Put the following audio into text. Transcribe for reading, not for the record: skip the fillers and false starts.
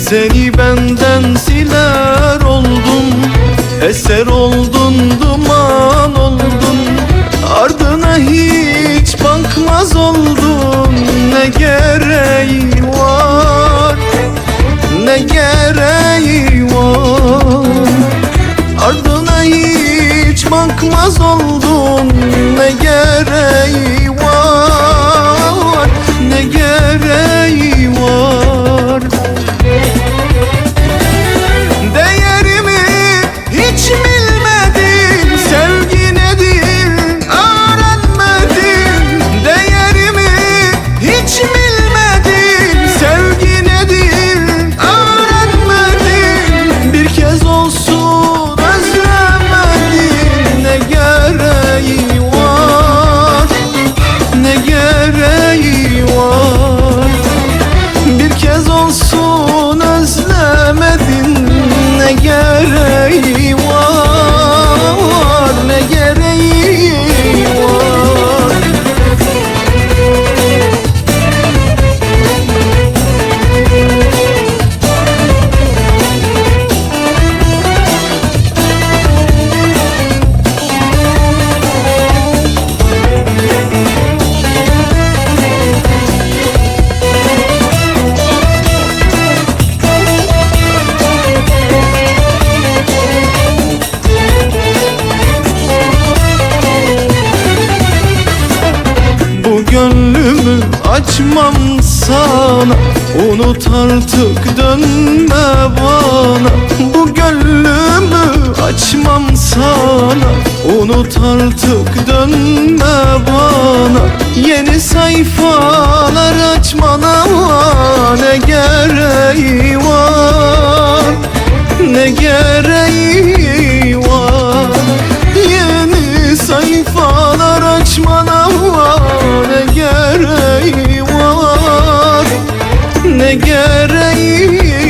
Seni benden siler oldum, eser oldun, duman oldun. Ardına hiç bakmaz oldun. Ne gereği var, ne gereği var? Ardına hiç bakmaz oldun. Ne gereği var, ne gereği var? Değerimi hiç bilmedin, sevgi nedir öğrenmedin. Değerimi hiç bilmedin, sevgi nedir öğrenmedin. Bir kez olsun özlemedin. Ne gereği var, ne gereği var? Bir kez olsun özlemedin. Ne gereği var, ne gereği var? Gönlümü açmam sana, unut artık dönme bana. Bu gönlümü açmam sana, unut artık dönme bana. Yeni sayfalar açmana ne gereği var, ne gereği var? Yeni sayfalar açmana ne gereği var, ne gereği